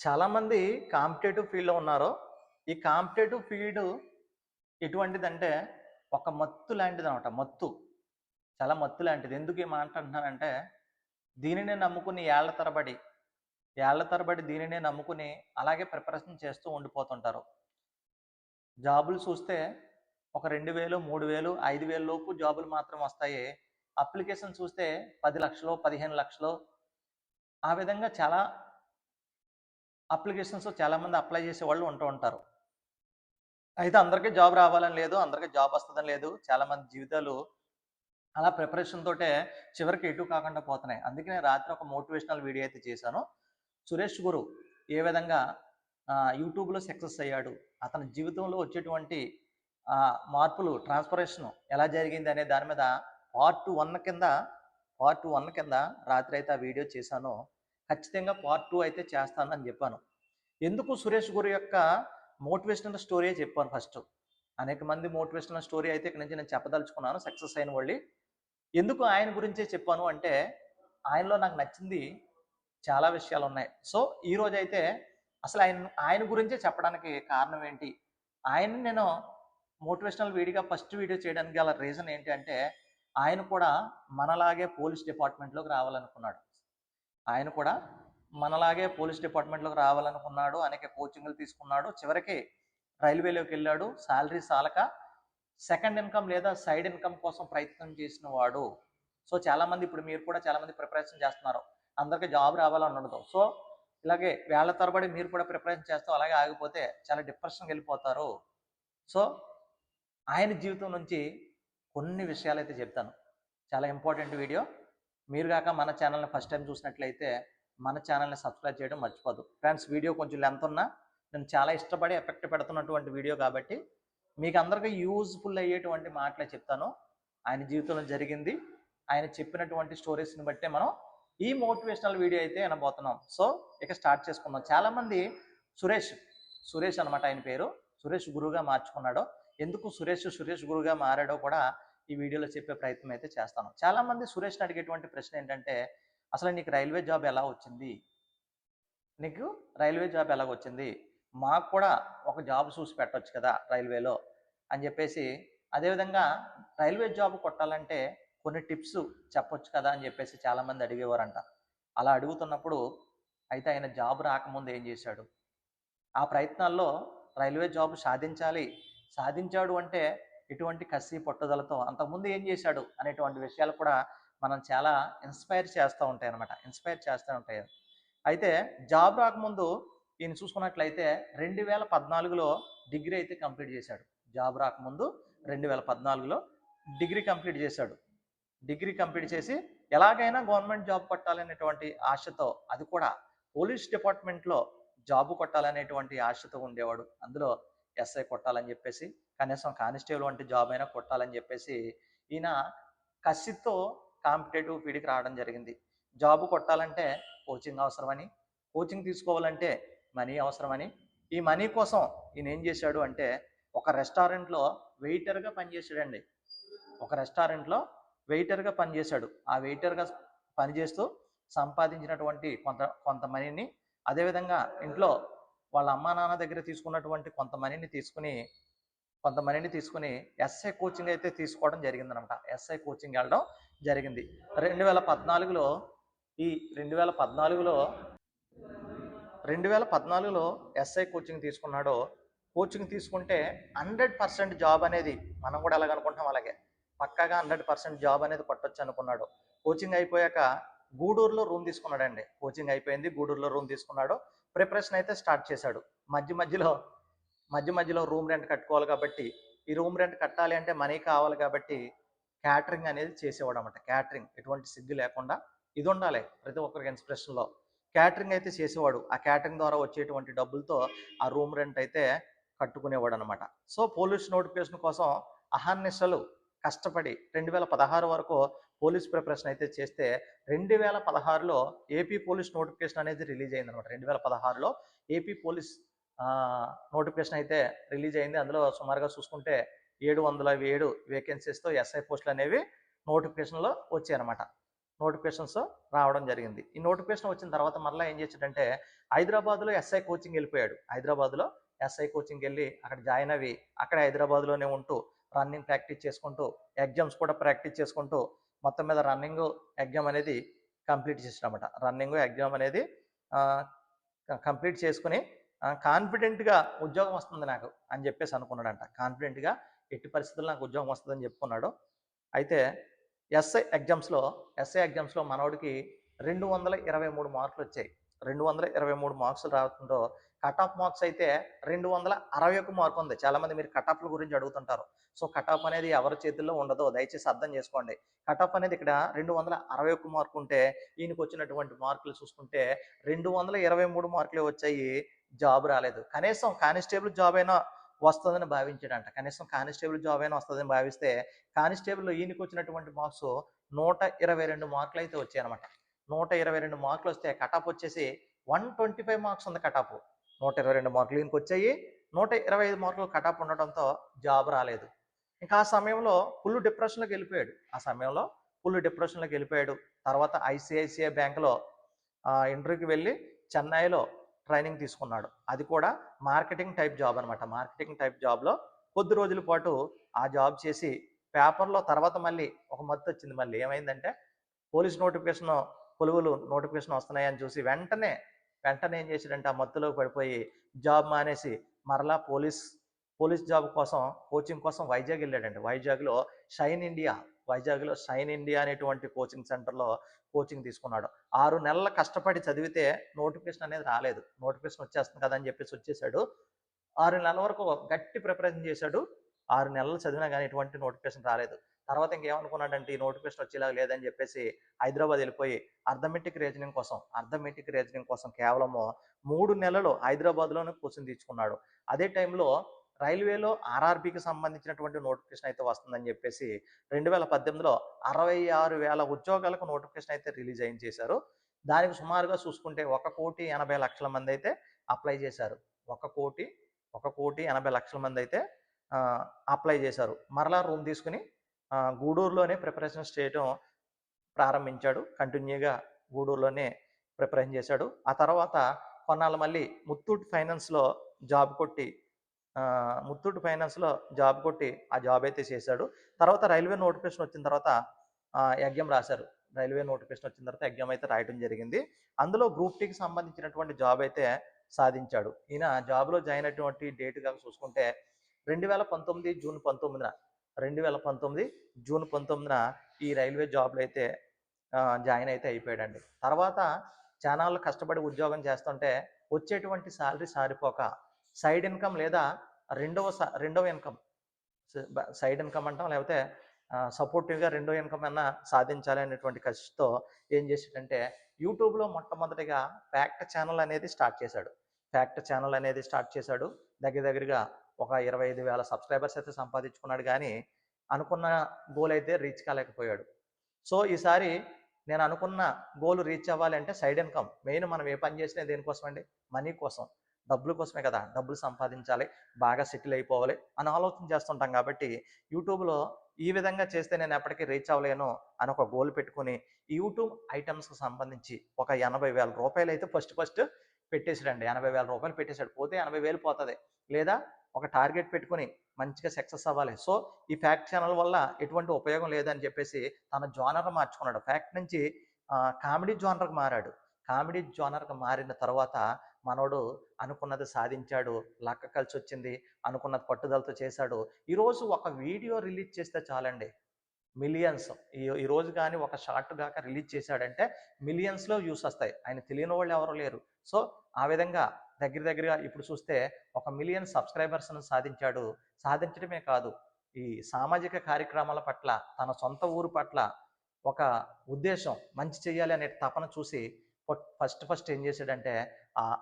చాలామంది కాంపిటేటివ్ ఫీల్డ్‌లో ఉన్నారు. ఈ కాంపిటేటివ్ ఫీల్డ్ ఎటువంటిదంటే, ఒక మత్తు లాంటిదనమాట. మత్తు. చాలా మత్తు లాంటిది. ఎందుకు ఈ మాట అంటున్నానంటే, దీనినే నమ్ముకుని ఏళ్ల తరబడి దీనినే నమ్ముకుని అలాగే ప్రిపరేషన్ చేస్తూ ఉండిపోతుంటారు. జాబులు చూస్తే ఒక 2000, 3000, 5000 లోపు జాబులు మాత్రం వస్తాయి. అప్లికేషన్ చూస్తే 10,00,000, 15,00,000 ఆ విధంగా చాలా అప్లికేషన్స్ చాలామంది అప్లై చేసేవాళ్ళు ఉంటూ ఉంటారు. అయితే అందరికీ జాబ్ రావాలని లేదు. అందరికీ జాబ్ వస్తదని లేదు. చాలామంది జీవితాలు అలా ప్రిపరేషన్ తోటే చివరికి ఎటు కాకుండా పోతున్నాయి. అందుకే నేను రాత్రి ఒక మోటివేషనల్ వీడియో అయితే చేశాను. సురేష్ గురు ఏ విధంగా యూట్యూబ్‌లో సక్సెస్ అయ్యాడు. అతని జీవితంలో వచ్చేటువంటి మార్పులు ట్రాన్స్‌ఫర్మేషన్ ఎలా జరిగింది అనే దాని మీద పార్ట్ 1 కింద రాత్రి అయితే ఆ వీడియో చేశాను. ఖచ్చితంగా పార్ట్ 2 అయితే చేస్తాను అని చెప్పాను. ఎందుకు సురేష్ గురు యొక్క మోటివేషనల్ స్టోరీయే చెప్పాను ఫస్ట్. అనేక మంది మోటివేషనల్ స్టోరీ అయితే ఇక్కడ నుంచి నేను చెప్పదలుచుకున్నాను సక్సెస్ అయిన వాళ్ళి. ఎందుకు ఆయన గురించే చెప్పాను అంటే, ఆయనలో నాకు నచ్చింది చాలా విషయాలున్నాయి. సో, ఈరోజైతే అసలు ఆయన గురించే చెప్పడానికి కారణం ఏంటి? ఆయన్ని నేను మోటివేషనల్ ఫస్ట్ వీడియో చేయడానికి గల రీజన్ ఏంటి అంటే, ఆయన కూడా మనలాగే పోలీస్ డిపార్ట్మెంట్‌లోకి రావాలనుకున్నాడు. ఆయన కూడా మనలాగే పోలీస్ డిపార్ట్మెంట్‌లోకి రావాలనుకున్నాడు. అనేక కోచింగ్‌లు తీసుకున్నాడు. చివరికి రైల్వేలోకి వెళ్ళాడు. సాలరీ సాలక సెకండ్ ఇన్‌కమ్ లేదా సైడ్ ఇన్‌కమ్ కోసం ప్రయత్నం చేసిన వాడు. సో, చాలామంది ఇప్పుడు మీరు కూడా చాలామంది ప్రిపరేషన్ చేస్తున్నారు. అందరికీ జాబ్ రావాలని ఉండదు. సో, ఇలాగే వేళ్ల తరబడి మీరు కూడా ప్రిపరేషన్ చేస్తూ అలాగే ఆగిపోతే చాలా డిప్రెషన్‌కి వెళ్ళిపోతారు. సో, ఆయన జీవితం నుంచి కొన్ని విషయాలైతే చెప్తాను. చాలా ఇంపార్టెంట్ వీడియో. మీరు గాక మన ఛానల్‌ని ఫస్ట్ టైం చూసినట్లయితే మన ఛానల్‌ని సబ్స్క్రైబ్ చేయడం మర్చిపోద్దు. ఫ్రెండ్స్, వీడియో కొంచెం లెంత్ ఉన్నా నేను చాలా ఇష్టపడి ఎఫెక్ట్ పెడుతున్నటువంటి వీడియో కాబట్టి మీకు అందరికీ యూజ్ఫుల్ అయ్యేటువంటి మాటలే చెప్తాను. ఆయన జీవితంలో జరిగింది, ఆయన చెప్పినటువంటి స్టోరీస్‌ని బట్టే మనం ఈ మోటివేషనల్ వీడియో అయితే వినబోతున్నాం. సో, ఇక స్టార్ట్ చేసుకుందాం. చాలామంది సురేష్ అనమాట ఆయన పేరు. సురేష్ గురుగా మార్చుకున్నాడు. ఎందుకు సురేష్ గురుగా మారాడో కూడా ఈ వీడియోలో చెప్పే ప్రయత్నం అయితే చేస్తాను. చాలామంది సురేష్‌ని అడిగేటువంటి ప్రశ్న ఏంటంటే, అసలు నీకు రైల్వే జాబ్ ఎలా వచ్చింది? నీకు రైల్వే జాబ్ ఎలాగొచ్చింది? మాకు కూడా ఒక జాబ్ చూసి పెట్టొచ్చు కదా రైల్వేలో అని చెప్పేసి, అదేవిధంగా రైల్వే జాబ్ కొట్టాలంటే కొన్ని టిప్స్ చెప్పొచ్చు కదా అని చెప్పేసి చాలామంది అడిగేవారంట. అలా అడుగుతున్నప్పుడు అయితే ఆయన జాబ్ రాకముందు ఏం చేశాడు? ఆ ప్రయత్నాల్లో రైల్వే జాబ్ సాధించాడు అంటే ఎటువంటి కసి పట్టుదలతో అంతకుముందు ఏం చేశాడు అనేటువంటి విషయాలు కూడా మనం చాలా ఇన్స్పైర్ చేస్తూ ఉంటాయి. అయితే జాబ్ రాకముందు ఈయన చూసుకున్నట్లయితే 2014లో డిగ్రీ అయితే కంప్లీట్ చేశాడు. జాబ్ రాకముందు 2014లో డిగ్రీ కంప్లీట్ చేశాడు. డిగ్రీ కంప్లీట్ చేసి ఎలాగైనా గవర్నమెంట్ జాబ్ కొట్టాలనేటువంటి ఆశతో, అది కూడా పోలీస్ డిపార్ట్మెంట్లో జాబ్ కొట్టాలనేటువంటి ఆశతో ఉండేవాడు. అందులో ఎస్ఐ కొట్టాలని చెప్పేసి, కనీసం కానిస్టేబుల్ వంటి జాబ్ అయినా కొట్టాలని చెప్పేసి ఈయన కసితో కాంపిటేటివ్ ఫీల్డ్కి రావడం జరిగింది. జాబ్ కొట్టాలంటే కోచింగ్ అవసరమని, కోచింగ్ తీసుకోవాలంటే మనీ అవసరమని, ఈ మనీ కోసం ఈయన ఏం చేశాడు అంటే ఒక రెస్టారెంట్లో వెయిటర్గా పనిచేసాడండి. ఒక రెస్టారెంట్లో వెయిటర్గా పనిచేశాడు. ఆ వెయిటర్గా పనిచేస్తూ సంపాదించినటువంటి కొంత మనీని, అదేవిధంగా ఇంట్లో వాళ్ళ అమ్మా నాన్న దగ్గర తీసుకున్నటువంటి కొంత మనీని తీసుకుని ఎస్ఐ కోచింగ్ అయితే తీసుకోవడం జరిగిందనమాట. ఎస్ఐ కోచింగ్ వెళ్ళడం జరిగింది. 2014లో ఈ 2014లో 2014లో ఎస్ఐ కోచింగ్ తీసుకున్నాడు. కోచింగ్ తీసుకుంటే 100% జాబ్ అనేది, మనం కూడా ఎలాగనుకుంటాం అలాగే పక్కాగా 100% జాబ్ అనేది కొట్టొచ్చు అనుకున్నాడు. కోచింగ్ అయిపోయాక గూడూరులో రూమ్ తీసుకున్నాడండి. కోచింగ్ అయిపోయింది, గూడూరులో రూమ్ తీసుకున్నాడు. ప్రిపరేషన్ అయితే స్టార్ట్ చేశాడు. మధ్య మధ్యలో రూమ్ రెంట్ కట్టుకోవాలి కాబట్టి, ఈ రూమ్ రెంట్ కట్టాలి అంటే మనీ కావాలి కాబట్టి క్యాటరింగ్ అనేది చేసేవాడు అనమాట. క్యాటరింగ్ ఎటువంటి సిగ్గు లేకుండా, ఇది ఉండాలి ప్రతి ఒక్కరికి ఇన్స్పిరేషన్లో. క్యాటరింగ్ అయితే చేసేవాడు. ఆ క్యాటరింగ్ ద్వారా వచ్చేటువంటి డబ్బులతో ఆ రూమ్ రెంట్ అయితే కట్టుకునేవాడు అనమాట. సో, పోలీస్ నోటిఫికేషన్ కోసం అహర్నిశలు కష్టపడి 2016 వరకు పోలీస్ ప్రిపరేషన్ అయితే చేస్తే 2016లో ఏపీ పోలీస్ నోటిఫికేషన్ అనేది రిలీజ్ అయింది అనమాట. 2016లో ఏపీ పోలీస్ నోటిఫికేషన్ అయితే రిలీజ్ అయింది. అందులో సుమారుగా చూసుకుంటే 707 వేకెన్సీస్తో ఎస్ఐ పోస్టులు అనేవి నోటిఫికేషన్లో వచ్చాయన్నమాట. నోటిఫికేషన్స్ రావడం జరిగింది. ఈ నోటిఫికేషన్ వచ్చిన తర్వాత మరలా ఏం చేశాడంటే హైదరాబాద్లో ఎస్ఐ కోచింగ్ వెళ్ళిపోయాడు. హైదరాబాద్లో ఎస్ఐ కోచింగ్ వెళ్ళి అక్కడ జాయిన్ అవి అక్కడే హైదరాబాద్లోనే ఉంటూ రన్నింగ్ ప్రాక్టీస్ చేసుకుంటూ ఎగ్జామ్స్ కూడా ప్రాక్టీస్ చేసుకుంటూ మొత్తం మీద రన్నింగ్ ఎగ్జామ్ అనేది కంప్లీట్ చేసాడనమాట. రన్నింగ్ ఎగ్జామ్ అనేది కంప్లీట్ చేసుకుని కాన్ఫిడెంట్గా ఉద్యోగం వస్తుంది నాకు అని చెప్పేసి అనుకున్నాడంట. కాన్ఫిడెంట్గా ఎట్టి పరిస్థితుల్లో నాకు ఉద్యోగం వస్తుందని చెప్పుకున్నాడు. అయితే ఎస్ఐ ఎగ్జామ్స్లో మనోడికి 223 మార్కులు వచ్చాయి. 223 మార్క్సులు రావడంతో కట్ ఆఫ్ మార్క్స్ అయితే 261 మార్కు ఉంది. చాలామంది మీరు కట్ ఆఫ్ల గురించి అడుగుతుంటారు. సో కట్ ఆఫ్ అనేది ఎవరి చేతుల్లో ఉండదో దయచేసి అర్థం చేసుకోండి. కట్ ఆఫ్ అనేది ఇక్కడ 261 మార్కు ఉంటే ఈయనకు వచ్చినటువంటి మార్కులు చూసుకుంటే 223 మార్కులే వచ్చాయి. జాబ్ రాలేదు. కనీసం కానిస్టేబుల్ జాబ్ అయినా వస్తుందని భావించాడంట. కనీసం కానిస్టేబుల్ జాబ్ అయినా వస్తుందని భావిస్తే కానిస్టేబుల్లో ఈయనకు వచ్చినటువంటి మార్క్స్ 122 మార్కులు అయితే వచ్చాయి అనమాట. 122 మార్కులు వస్తే కటాఫ్ వచ్చేసి 125 మార్క్స్ ఉంది కటాఫ్. 122 మార్కులు ఈయనకు వచ్చాయి. 125 మార్కులు కటాఫ్ ఉండటంతో జాబ్ రాలేదు. ఇంకా ఆ సమయంలో ఫుల్ డిప్రెషన్లోకి వెళ్ళిపోయాడు. తర్వాత ఐసిఐసిఐ బ్యాంకులో ఇంటర్వ్యూకి వెళ్ళి చెన్నైలో ట్రైనింగ్ తీసుకున్నాడు. అది కూడా మార్కెటింగ్ టైప్ జాబ్ అనమాట. మార్కెటింగ్ టైప్ జాబ్లో కొద్ది రోజుల పాటు ఆ జాబ్ చేసి పేపర్లో తర్వాత మళ్ళీ ఒక మత్తు వచ్చింది. మళ్ళీ ఏమైందంటే పోలీస్ కొలువులు నోటిఫికేషన్ వస్తున్నాయని చూసి వెంటనే ఏం చేశాడంటే ఆ మత్తులోకి పడిపోయి జాబ్ మానేసి మరలా పోలీస్ జాబ్ కోసం కోచింగ్ కోసం వైజాగ్ వెళ్ళాడండి. వైజాగ్లో షైన్ ఇండియా అనేటువంటి కోచింగ్ సెంటర్లో కోచింగ్ తీసుకున్నాడు. 6 నెలల కష్టపడి చదివితే నోటిఫికేషన్ అనేది రాలేదు. నోటిఫికేషన్ వచ్చేస్తుంది కదా అని చెప్పేసి వచ్చేసాడు. 6 నెలల వరకు గట్టి ప్రిపరేషన్ చేశాడు. 6 నెలలు చదివినా కానీ ఎటువంటి నోటిఫికేషన్ రాలేదు. తర్వాత ఇంకేమనుకున్నాడంటే ఈ నోటిఫికేషన్ వచ్చేలా లేదని చెప్పేసి హైదరాబాద్ వెళ్ళిపోయి అర్థమెటిక్ రీజనింగ్ కోసం కేవలము 3 నెలలు హైదరాబాద్లోనే కోచింగ్ తీసుకున్నాడు. అదే టైంలో రైల్వేలో ఆర్ఆర్బీకి సంబంధించినటువంటి నోటిఫికేషన్ అయితే వస్తుందని చెప్పేసి 2018లో 66,000 ఉద్యోగాలకు నోటిఫికేషన్ అయితే రిలీజ్ చేశారు. దానికి సుమారుగా చూసుకుంటే 1,80,00,000 మంది అయితే అప్లై చేశారు. 1,80,00,000 మంది అయితే అప్లై చేశారు. మరలా రూమ్ తీసుకుని గూడూరులోనే ప్రిపరేషన్స్ చేయడం ప్రారంభించాడు. కంటిన్యూగా గూడూరులోనే ప్రిపరేషన్ చేశాడు. ఆ తర్వాత కొన్నాళ్ళు మళ్ళీ ముత్తూట్ ఫైనాన్స్లో జాబ్ కొట్టి ఆ జాబ్ అయితే చేశాడు. తర్వాత రైల్వే నోటిఫికేషన్ వచ్చిన తర్వాత ఎగ్జామ్ రాశారు. ఎగ్జామ్ అయితే రాయడం జరిగింది. అందులో గ్రూప్ టీకి సంబంధించినటువంటి జాబ్ అయితే సాధించాడు. ఈయన జాబ్లో జాయిన్ అయినటువంటి డేట్ కనుక చూసుకుంటే 2019 జూన్ 19న ఈ రైల్వే జాబ్లో అయితే జాయిన్ అయితే అయిపోయాడండి. తర్వాత చానాళ్ళు కష్టపడి ఉద్యోగం చేస్తుంటే వచ్చేటువంటి శాలరీ సారిపోక సైడ్ ఇన్కమ్ లేదా రెండవ ఇన్కమ్ సైడ్ ఇన్కమ్ అంటాం, లేకపోతే సపోర్టివ్గా రెండో ఇన్కమ్ అన్నా సాధించాలి అనేటువంటి కసితో ఏం చేశాడంటే యూట్యూబ్లో మొట్టమొదటిగా ఫ్యాక్ట్ ఛానల్ అనేది స్టార్ట్ చేశాడు. దగ్గరగా ఒక 25,000 సబ్స్క్రైబర్స్ అయితే సంపాదించుకున్నాడు. కానీ అనుకున్న గోల్ అయితే రీచ్ కాలేకపోయాడు. సో ఈసారి నేను అనుకున్న గోల్ రీచ్ అవ్వాలంటే సైడ్ ఇన్కమ్ మెయిన్. మనం ఏ పని చేసినా దేనికోసం అండి? మనీ కోసం, డబ్బుల కోసమే కదా. డబ్బులు సంపాదించాలి, బాగా సెటిల్ అయిపోవాలి అని ఆలోచన చేస్తుంటాం. కాబట్టి యూట్యూబ్లో ఈ విధంగా చేస్తే నేను ఎప్పటికీ రీచ్ అవ్వలేను అని ఒక గోల్ పెట్టుకుని యూట్యూబ్ ఐటమ్స్కి సంబంధించి ఒక 80,000 రూపాయలు అయితే ఫస్ట్ పెట్టేసాడండి. 80,000 రూపాయలు పెట్టేశాడు. పోతే 80,000 పోతుంది. లేదా ఒక టార్గెట్ పెట్టుకుని మంచిగా సక్సెస్ అవ్వాలి. సో ఈ ఫ్యాక్ట్ ఛానల్ వల్ల ఎటువంటి ఉపయోగం లేదని చెప్పేసి తన జోనర్ మార్చుకున్నాడు. ఫ్యాక్ట్ నుంచి కామెడీ జోనర్కి మారాడు. కామెడీ జోనర్కి మారిన తర్వాత మనోడు అనుకున్నది సాధించాడు. లక్క కలిసి వచ్చింది. అనుకున్నది పట్టుదలతో చేశాడు. ఈరోజు ఒక వీడియో రిలీజ్ చేస్తే చాలండి, మిలియన్స్. ఈరోజు కానీ ఒక షార్ట్ కాక రిలీజ్ చేశాడంటే మిలియన్స్లో వ్యూస్ వస్తాయి. ఆయన తెలియని వాళ్ళు ఎవరు లేరు. సో ఆ విధంగా దగ్గరగా ఇప్పుడు చూస్తే 1 మిలియన్ సబ్స్క్రైబర్స్ను సాధించడమే కాదు, ఈ సామాజిక కార్యక్రమాల పట్ల, తన సొంత ఊరు పట్ల ఒక ఉద్దేశం, మంచి చేయాలి అనే తపన చూసి ఫస్ట్ ఏం చేశాడంటే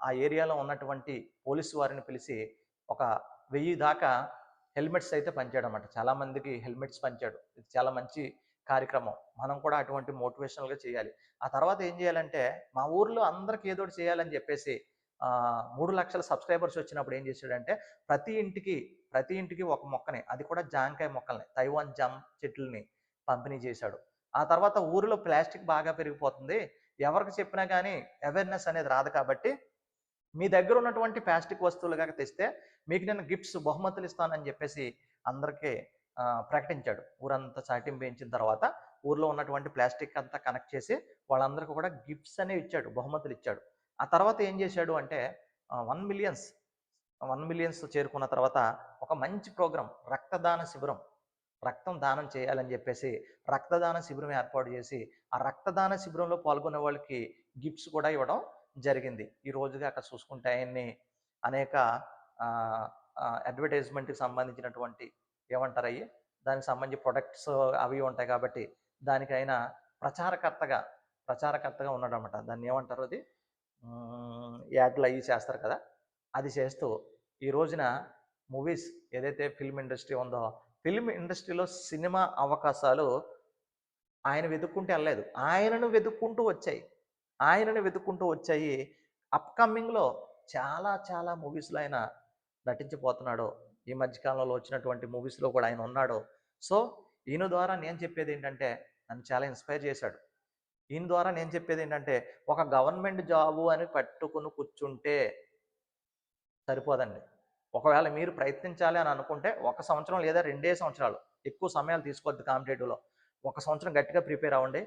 ఆ ఏరియాలో ఉన్నటువంటి పోలీసు వారిని పిలిచి ఒక 1000 దాకా హెల్మెట్స్ అయితే పంచాడు అన్నమాట. చాలామందికి హెల్మెట్స్ పంచాడు. ఇది చాలా మంచి కార్యక్రమం. మనం కూడా అటువంటి మోటివేషనల్గా చేయాలి. ఆ తర్వాత ఏం చేయాలంటే మా ఊర్లో అందరికి ఏదో ఒకటి చేయాలని చెప్పేసి 3 లక్షల సబ్స్క్రైబర్స్ వచ్చినప్పుడు ఏం చేశాడంటే ప్రతి ఇంటికి ఒక మొక్కని, అది కూడా జాంకాయ మొక్కల్ని, తైవాన్ జామ్ చెట్లని పంపిణీ చేశాడు. ఆ తర్వాత ఊరిలో ప్లాస్టిక్ బాగా పెరిగిపోతుంది. ఎవరికి చెప్పినా గానీ అవేర్‌నెస్ అనేది రాదు కాబట్టి, మీ దగ్గర ఉన్నటువంటి ప్లాస్టిక్ వస్తువులు గనక తెస్తే, మీకు నేను గిఫ్ట్స్ బహుమతులు ఇస్తానని జెప్పేసి అందరికి ప్రకటించాడు. ఊరంతా చాటింపు వేయించిన తర్వాత ఊర్లో ఉన్నటువంటి ప్లాస్టిక్ అంతా కనెక్ట్ చేసి వాళ్ళందరికీ కూడా గిఫ్ట్స్ అనేవి ఇచ్చాడు. బహుమతులు ఇచ్చాడు. ఆ తర్వాత ఏం చేశాడు అంటే 1 మిలియన్స్ చేరుకున్న తర్వాత ఒక మంచి ప్రోగ్రామ్ రక్తదాన శిబిరం. రక్తం దానం చేయాలని చెప్పేసి రక్తదాన శిబిరం ఏర్పాటు చేసి, ఆ రక్తదాన శిబిరంలో పాల్గొనే వాళ్ళకి గిఫ్ట్స్ కూడా ఇవ్వడం జరిగింది. ఈ రోజుగా అక్కడ చూసుకుంటే ఆయన్ని అనేక ఆహ్, అడ్వర్టైజ్మెంట్‌కి సంబంధించినటువంటి ఏమంటారు అయ్యి? దానికి సంబంధించి ప్రొడక్ట్స్ అవి ఉంటాయి కాబట్టి దానికి ఆయన ప్రచారకర్తగా ప్రచారకర్తగా ఉన్నాడనమాట. దాన్ని ఏమంటారు అది? యాడ్లు అయ్యి చేస్తారు కదా! అది చేస్తూ ఈ రోజున మూవీస్ ఏదైతే ఫిల్మ్ ఇండస్ట్రీ ఉందో, ఫిల్మ్ ఇండస్ట్రీలో సినిమా అవకాశాలు ఆయన వెతుక్కుంటూ ఎళ్ళలేదు. ఆయనను వెతుక్కుంటూ వచ్చాయి. అప్‌కమింగ్‌లో చాలా చాలా మూవీస్‌లో ఆయన నటించబోతున్నాడు. ఈ మధ్య కాలంలో వచ్చినటువంటి మూవీస్‌లో కూడా ఆయన ఉన్నాడు. సో, ఈయన ద్వారా నేను చెప్పేదేంటంటే నన్ను చాలా ఇన్‌స్పైర్ చేశాడు. ఈయన ద్వారా నేను చెప్పేదేంటంటే ఒక గవర్నమెంట్ జాబు అని పట్టుకొని కూర్చుంటే సరిపోదండి. ఒకవేళ మీరు ప్రయత్నించాలి అని అనుకుంటే 1 సంవత్సరం లేదా 2 సంవత్సరాలు ఎక్కువ సమయాలు తీసుకోవద్దు కాంపిటేటివ్‌లో. 1 సంవత్సరం గట్టిగా ప్రిపేర్ అవ్వండి.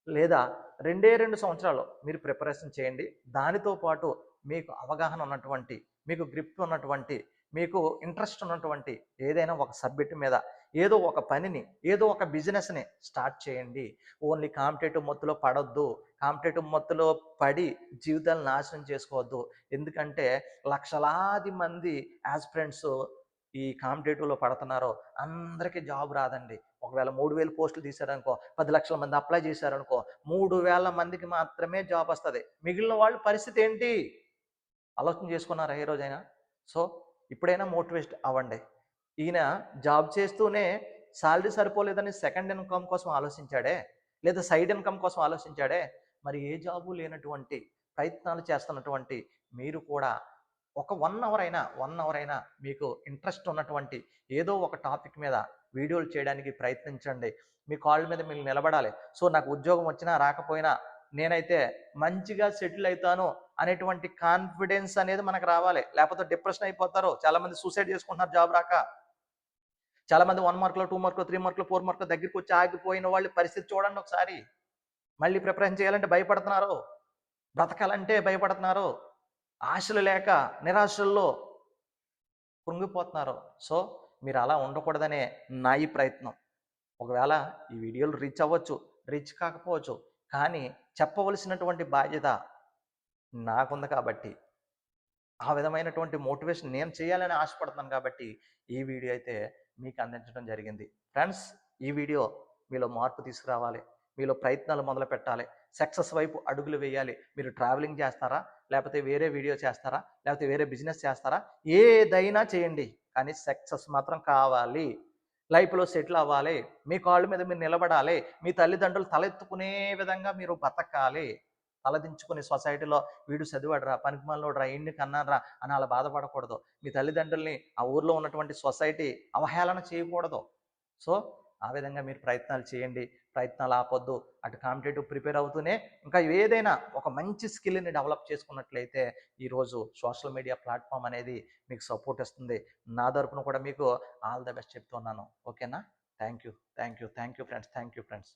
లేదా 2 సంవత్సరాలు మీరు ప్రిపరేషన్ చేయండి. దానితో పాటు మీకు అవగాహన ఉన్నటువంటి, మీకు గ్రిప్ ఉన్నటువంటి, మీకు ఇంట్రెస్ట్ ఉన్నటువంటి ఏదైనా ఒక సబ్జెక్ట్ మీద ఏదో ఒక పనిని, ఏదో ఒక బిజినెస్‌ని స్టార్ట్ చేయండి. ఓన్లీ కాంపిటేటివ్ మత్తులో పడొద్దు. కాంపిటేటివ్ మత్తులో పడి జీవితాలను నాశనం చేసుకోవద్దు. ఎందుకంటే లక్షలాది మంది యాస్పిరెంట్స్ ఈ కాంపిటేటివ్‌లో పడుతున్నారో అందరికీ జాబ్ రాదండి. ఒకవేళ 3000 పోస్టులు తీశారనుకో, 10,00,000 మంది అప్లై చేశారనుకో, 3,000 మందికి మాత్రమే జాబ్ వస్తది. మిగిలిన వాళ్ళ పరిస్థితి ఏంటి? ఆలోచన చేసుకున్నారా ఏ రోజైనా? సో, ఇప్పుడైనా మోటివేట్ అవ్వండి. ఈయన జాబ్ చేస్తూనే సాలరీ సరిపోలేదని సెకండ్ ఇన్‌కమ్ కోసం ఆలోచించాడే, లేదా సైడ్ ఇన్‌కమ్ కోసం ఆలోచించాడే, మరి ఏ జాబు లేనటువంటి ప్రయత్నాలు చేస్తున్నటువంటి మీరు కూడా ఒక 1 అవర్ అయినా మీకు ఇంట్రెస్ట్ ఉన్నటువంటి ఏదో ఒక టాపిక్ మీద వీడియోలు చేయడానికి ప్రయత్నించండి. మీ కాళ్ళ మీద మీరు నిలబడాలి. సో, నాకు ఉద్యోగం వచ్చినా రాకపోయినా నేనైతే మంచిగా సెటిల్ అయితాను అనేటువంటి కాన్ఫిడెన్స్ అనేది మనకు రావాలి. లేకపోతే డిప్రెషన్ అయిపోతారు. చాలామంది సూసైడ్ చేసుకుంటున్నారు జాబ్ రాక. చాలామంది 1 మార్క్‌లో, 2 మార్క్‌లో, 3 మార్క్‌లో, 4 మార్క్‌లో దగ్గరికొచ్చి ఆగిపోయిన వాళ్ళ పరిస్థితి చూడండి ఒకసారి. మళ్ళీ ప్రిపరేషన్ చేయాలంటే భయపడుతున్నారు. బ్రతకాలంటే భయపడుతున్నారు. ఆశలు లేక నిరాశల్లో కృంగిపోతున్నారు. సో, మీరు అలా ఉండకూడదనే నా ఈ ప్రయత్నం. ఒకవేళ ఈ వీడియోలు రీచ్ అవ్వచ్చు, రీచ్ కాకపోవచ్చు. కానీ చెప్పవలసినటువంటి బాధ్యత నాకుంది కాబట్టి ఆ విధమైనటువంటి మోటివేషన్ నేను చేయాలని ఆశపడుతున్నాను కాబట్టి ఈ వీడియో అయితే మీకు అందించడం జరిగింది. ఫ్రెండ్స్, ఈ వీడియో మీలో మార్పు తీసుకురావాలి. మీలో ప్రయత్నాలు మొదలుపెట్టాలి. సక్సెస్ వైపు అడుగులు వేయాలి. మీరు ట్రావెలింగ్ చేస్తారా? లేకపోతే వేరే వీడియో చేస్తారా? లేకపోతే వేరే బిజినెస్ చేస్తారా? ఏదైనా చేయండి. కానీ సక్సెస్ మాత్రం కావాలి. లైఫ్‌లో సెటిల్ అవ్వాలి. మీ కాళ్ళ మీద మీరు నిలబడాలి. మీ తల్లిదండ్రులు తలెత్తుకునే విధంగా మీరు బతకాలి. తలదించుకుని సొసైటీలో వీడు చదివాడురా, పనికిమాలినోడురా, ఈడిని కన్నానురా అని అలా బాధపడకూడదు. మీ తల్లిదండ్రుల్ని ఆ ఊర్లో ఉన్నటువంటి సొసైటీ అవహేళన చేయకూడదు. సో, ఆ విధంగా మీరు ప్రయత్నాలు చేయండి. ప్రయత్నాలు ఆపొద్దు. అటు కాంపిటేటివ్ ప్రిపేర్ అవుతూనే ఇంకా ఏదైనా ఒక మంచి స్కిల్‌ని డెవలప్ చేసుకున్నట్లయితే ఈరోజు సోషల్ మీడియా ప్లాట్‌ఫామ్ అనేది మీకు సపోర్ట్ ఇస్తుంది. నా తరపున కూడా మీకు ఆల్ ద బెస్ట్ చెప్తున్నాను. ఓకేనా? Thank you. Thank you. Thank you friends. Thank you friends.